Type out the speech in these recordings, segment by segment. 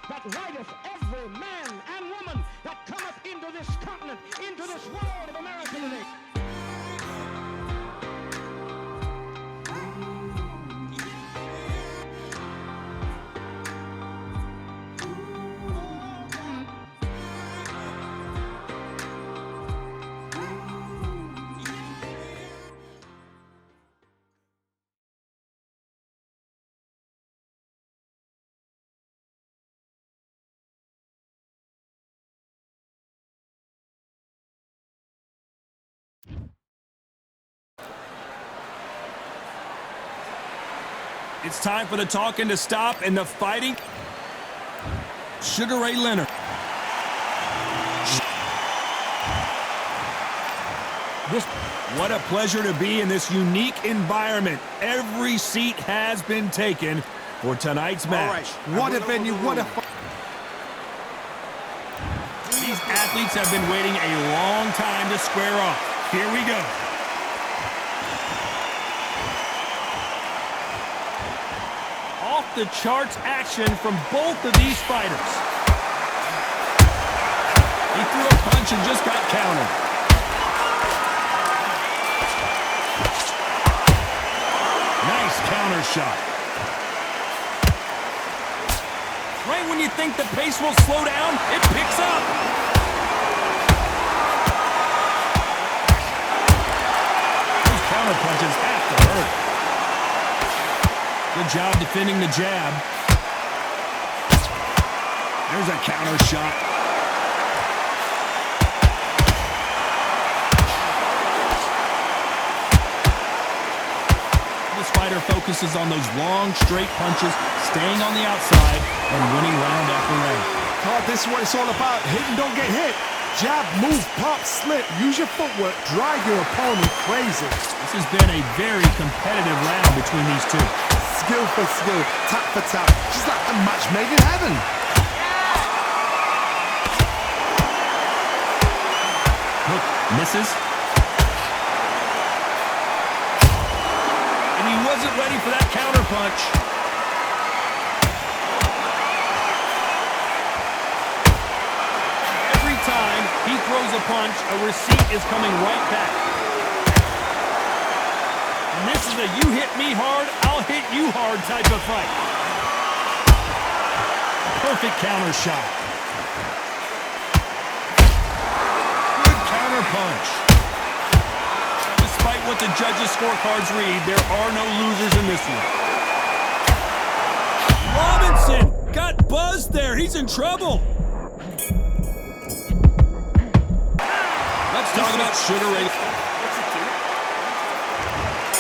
that righteth every man and woman that cometh into this continent, into this world of America today. It's time for the talking to stop and the fighting. Sugar Ray Leonard. What a pleasure to be in this unique environment. Every seat has been taken for tonight's match. What a venue, what a... These athletes have been waiting a long time to square off. Here we go. The charts action from both of these fighters. He threw a punch and just got countered. Nice counter shot. Right when you think the pace will slow down, it picks up. Those counter punches have to hurt. Good job defending the jab. There's a counter shot. This fighter focuses on those long, straight punches, staying on the outside, and winning round after round. God, this is what it's all about. Hit and don't get hit. Jab, move, pop, slip. Use your footwork. Drive your opponent crazy. This has been a very competitive round between these two. Skill for skill, tap for tap. Just like a match made in heaven. Hook misses. And he wasn't ready for that counter punch. Every time he throws a punch, a receipt is coming right back. And this is a you hit me hard, I'll hit you hard type of fight. Perfect counter shot. Good counter punch. Despite what the judges' scorecards read, there are no losers in this one. Robinson got buzzed there. He's in trouble. Let's talk about Sugar Ray.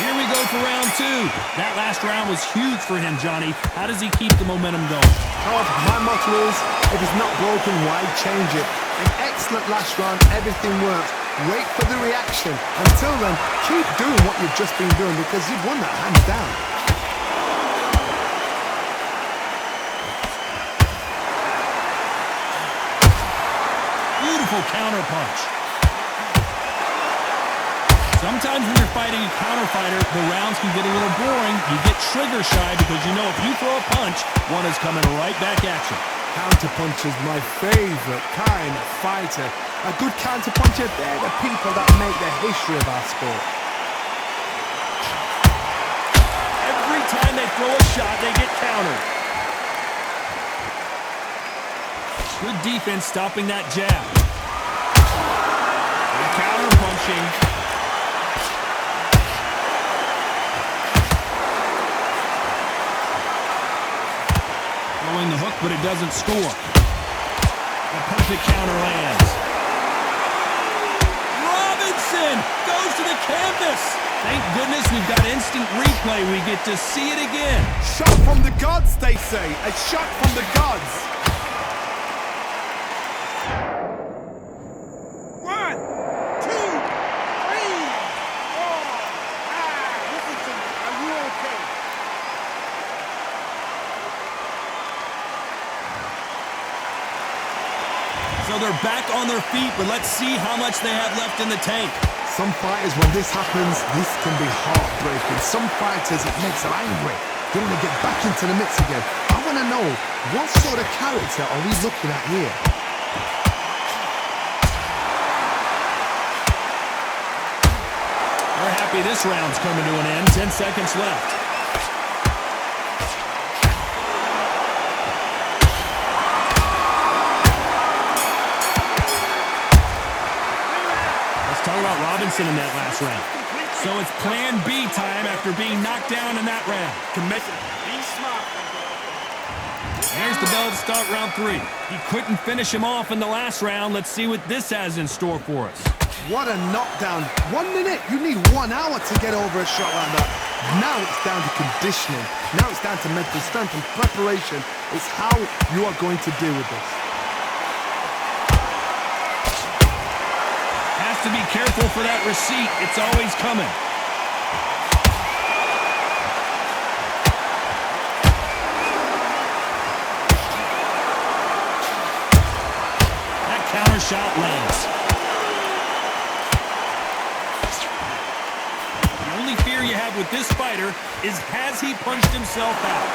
Here we go for round two. That last round was huge for him, Johnny. How does he keep the momentum going? Oh, my motto is, if it's not broken, why change it? An excellent last round, everything works. Wait for the reaction. Until then, keep doing what you've just been doing because you've won that hands down. Beautiful counter punch. Sometimes when you're fighting a counter fighter, the rounds can get a little boring. You get trigger shy because you know if you throw a punch, one is coming right back at you. Counter punch is my favorite kind of fighter. A good counter puncher, they're the people that make the history of our sport. Every time they throw a shot, they get countered. Good defense stopping that jab. Good counter punching. The hook, but it doesn't score. A perfect counter lands. Robinson goes to the canvas. Thank goodness we've got instant replay. We get to see it again. Shot from the gods, they say. A shot from the gods. 1, 2, 3, 4, 5. Listen to me. Are you okay? So they're back on their feet, but let's see how much they have left in the tank. Some fighters, when this happens, this can be heartbreaking. Some fighters, it makes them angry. They want to get back into the mix again. I want want to know, what sort of character are we looking at here? We're happy this round's coming to an end. 10 seconds left. Let's talk about Robinson in that last round. So it's plan B time after being knocked down in that round. There's the bell to start round 3. He couldn't finish him off in the last round. Let's see what this has in store for us. What a knockdown. 1 minute, you need 1 hour to get over a shot like that. Now it's down to conditioning. Now it's down to mental strength and preparation. It's how you are going to deal with this. Has to be careful for that receipt. It's always coming. That counter shot lands. The only fear you have with this fighter is, has he punched himself out?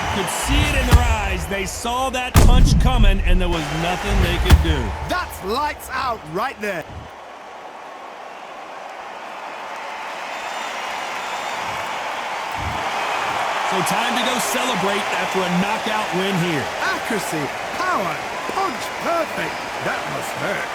You could see it in their eyes. They saw that punch coming, and there was nothing they could do. That's lights out right there. So time to go celebrate after a knockout win here. Accuracy, power, punch perfect. That must hurt.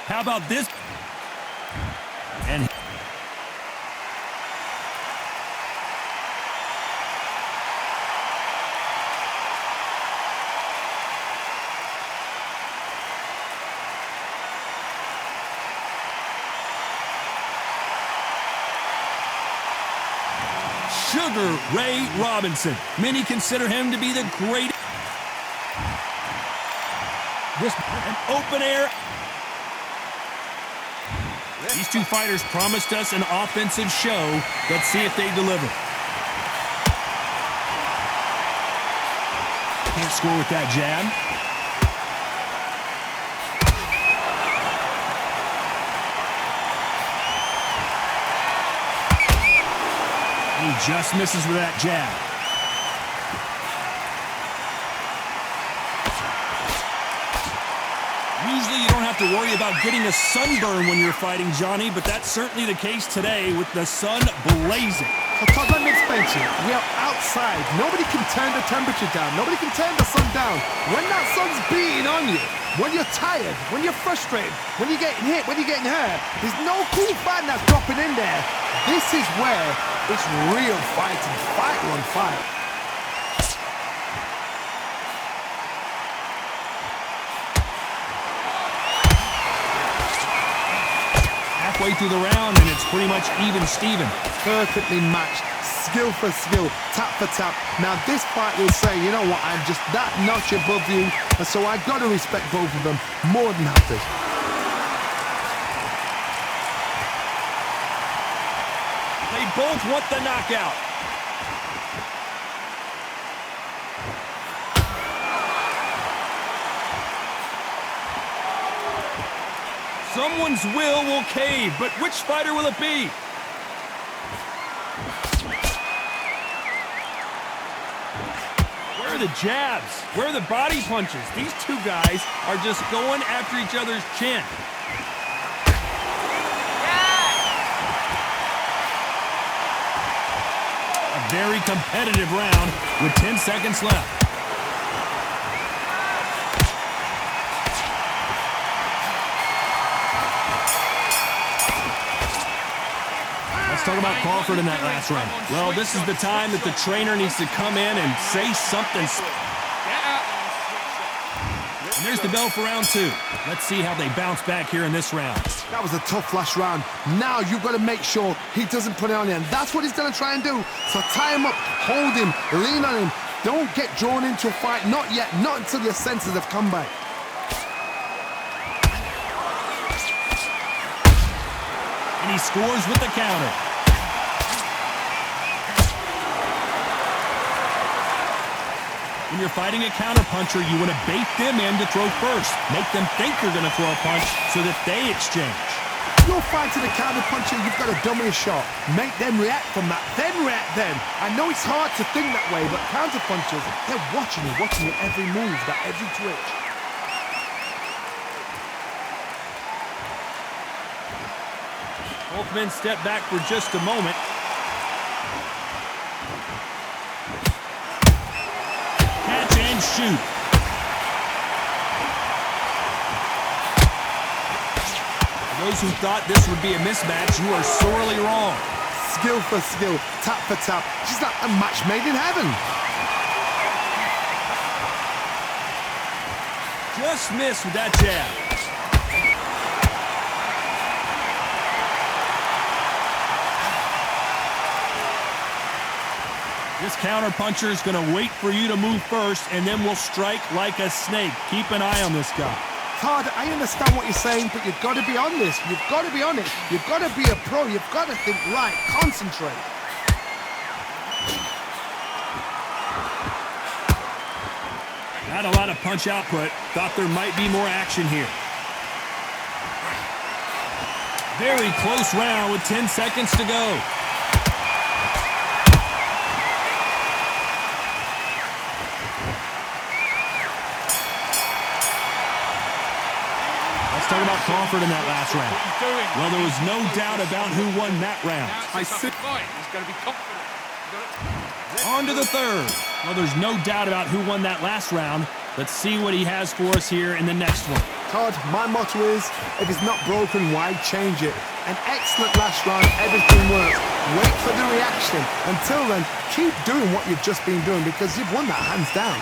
How about this? And Sugar Ray Robinson. Many consider him to be the greatest. This an open air. These two fighters promised us an offensive show. Let's see if they deliver. Can't score with that jab. He just misses with that jab. Usually you don't have to worry about getting a sunburn when you're fighting, Johnny, but that's certainly the case today with the sun blazing. So Todd, let me explain to you. We are outside. Nobody can turn the temperature down. Nobody can turn the sun down. When that sun's beating on you, when you're tired, when you're frustrated, when you're getting hit, when you're getting hurt, there's no cool fight that's dropping in there. This is where it's real fighting. Fight on fight. Halfway through the round, and it's pretty much even Steven. Perfectly matched, skill for skill, tap for tap. Now this fight will say, you know what, I'm just that notch above you, and so I've got to respect both of them more than happy. They both want the knockout. Someone's will cave, but which fighter will it be? Where are the jabs? Where are the body punches? These two guys are just going after each other's chin. A very competitive round with 10 seconds left. Let's talk about Crawford in that last round. Well, this is the time that the trainer needs to come in and say something. And there's the bell for round two. Let's see how they bounce back here in this round. That was a tough last round. Now you've got to make sure he doesn't put it on you, and that's what he's going to try and do. So tie him up, hold him, lean on him. Don't get drawn into a fight. Not yet. Not until your senses have come back. And he scores with the counter. When you're fighting a counterpuncher, you want to bait them in to throw first. Make them think you're going to throw a punch so that they exchange. You're fighting a counterpuncher, you've got to dummy a shot. Make them react from that, then react then. I know it's hard to think that way, but counterpunchers, they're watching you every move, that every twitch. Both men step back for just a moment. Catch and shoot. For those who thought this would be a mismatch, you are sorely wrong. Skill for skill, tap for tap. She's like a match made in heaven. Just missed with that jab. This counterpuncher is going to wait for you to move first, and then will strike like a snake. Keep an eye on this guy. Todd, I understand what you're saying, but you've got to be on this. You've got to be on it. You've got to be a pro. You've got to think right. Concentrate. Not a lot of punch output. Thought there might be more action here. Very close round with 10 seconds to go. Talk about Crawford in that last round. Well, there was no doubt about who won that round. On to the third. Well, there's no doubt about who won that last round. Let's see what he has for us here in the next one. Todd, my motto is, if it's not broken, why change it? An excellent last round, everything works. Wait for the reaction. Until then, keep doing what you've just been doing because you've won that hands down.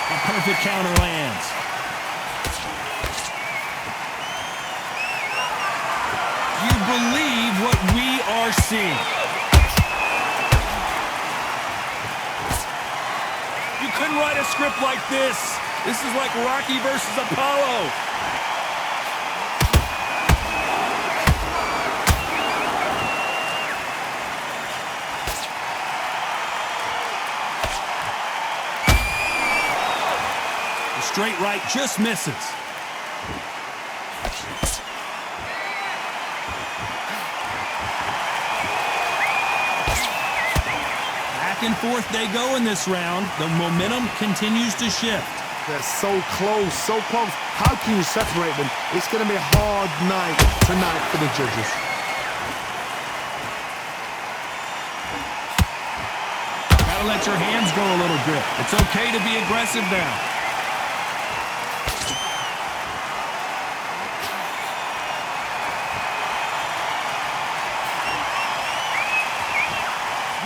A perfect counter lands. You believe what we are seeing. You couldn't write a script like this. This is like Rocky versus Apollo. The straight right just misses. Back and forth they go in this round. The momentum continues to shift. They're so close, so close. How can you separate them? It's going to be a hard night tonight for the judges. Gotta let your hands go a little bit. It's okay to be aggressive now.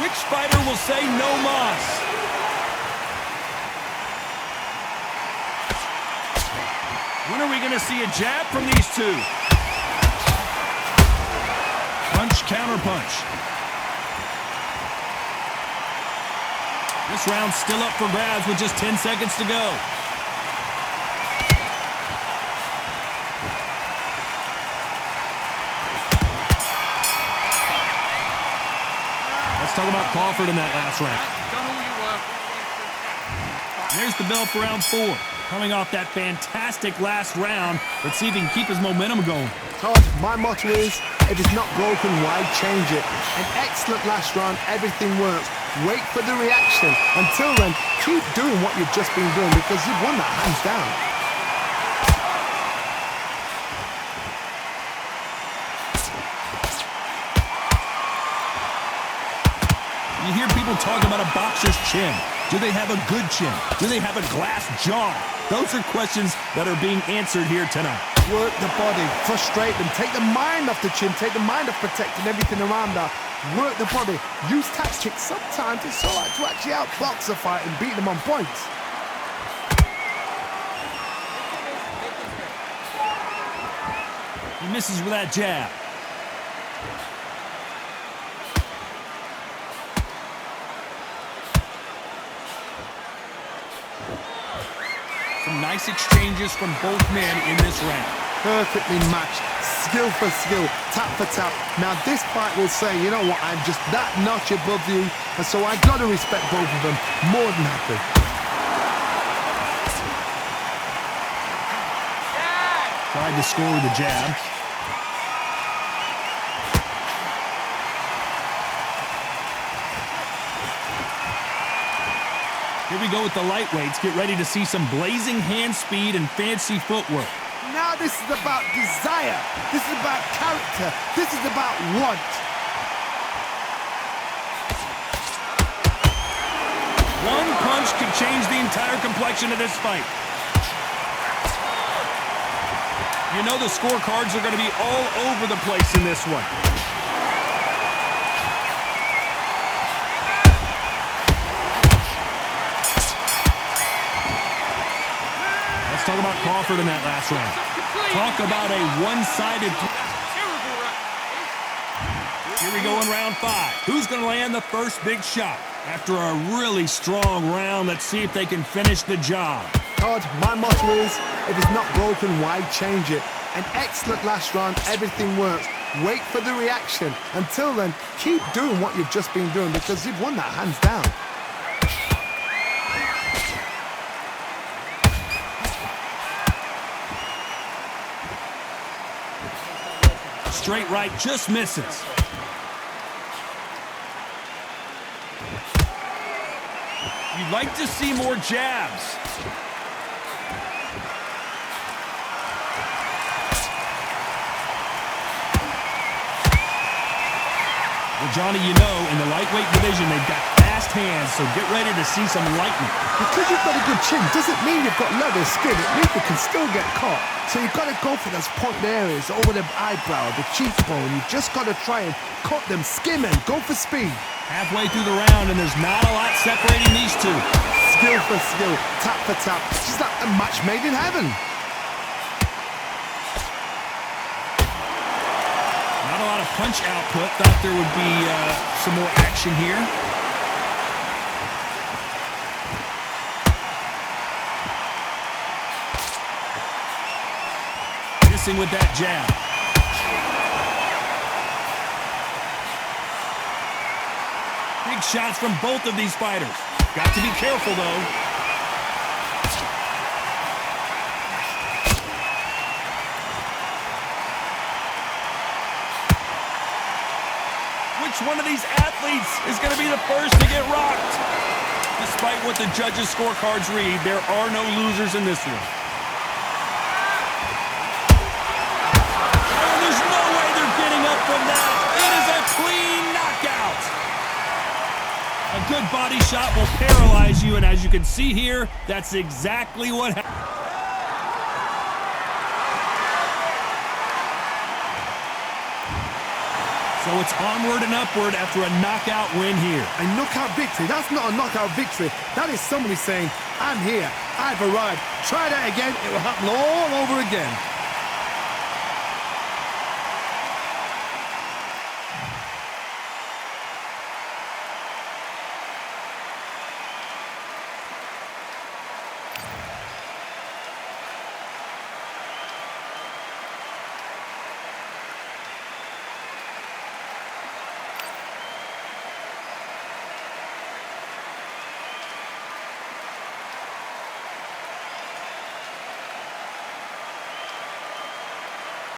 Which fighter will say no mas? When are we going to see a jab from these two? Punch, counter punch. This round's still up for grabs with just 10 seconds to go. Let's talk about Crawford in that last round. There's the bell for round 4. Coming off that fantastic last round, let's see if he can keep his momentum going. Todd, my motto is, if it's not broken, why change it? An excellent last round, everything works. Wait for the reaction. Until then, keep doing what you've just been doing because you've won that hands down. You hear people talk about a boxer's chin. Do they have a good chin? Do they have a glass jaw? Those are questions that are being answered here tonight. Work the body, frustrate them, take the mind off the chin, take the mind off protecting everything around that. Work the body, use tactics. Sometimes it's all right to actually outbox a fight and beat them on points. He misses with that jab. Some nice exchanges from both men in this round. Perfectly matched, skill for skill, tap for tap. Now this fight will say, you know what, I'm just that notch above you, and so I've got to respect both of them. More than happy. Tried to score with a jab. Here we go with the lightweights. Get ready to see some blazing hand speed and fancy footwork. Now this is about desire. This is about character. This is about want. One punch could change the entire complexion of this fight. You know the scorecards are going to be all over the place in this one. Let's talk about Crawford in that last round. Talk about a one-sided... Here we go in round 5. Who's going to land the first big shot? After a really strong round, let's see if they can finish the job. Todd, my motto is, if it's not broken, why change it? An excellent last round, everything works. Wait for the reaction. Until then, keep doing what you've just been doing because you've won that hands down. Straight right just misses. You'd like to see more jabs. Well, Johnny, you know, in the lightweight division, they've got fast hands, so get ready to see some lightning. Because you've got a good chin doesn't mean you've got leather skin. It means you can still get caught. So you've got to go for those point areas over the eyebrow, the cheekbone. You've just got to try and cut them, skim them, go for speed. Halfway through the round, and there's not a lot separating these two. Skill for skill, tap for tap. It's just like a match made in heaven. Not a lot of punch output. Thought there would be some more action here. Missing with that jab. Big shots from both of these fighters. Got to be careful, though. Which one of these athletes is going to be the first to get rocked? Despite what the judges' scorecards read, there are no losers in this one. Oh, there's no way they're getting up from that. It is a clean knockout. A good body shot will paralyze you, and as you can see here, that's exactly what happened. So it's onward and upward after a knockout win here. A knockout victory? That's not a knockout victory. That is somebody saying, I'm here, I've arrived. Try that again, it will happen all over again.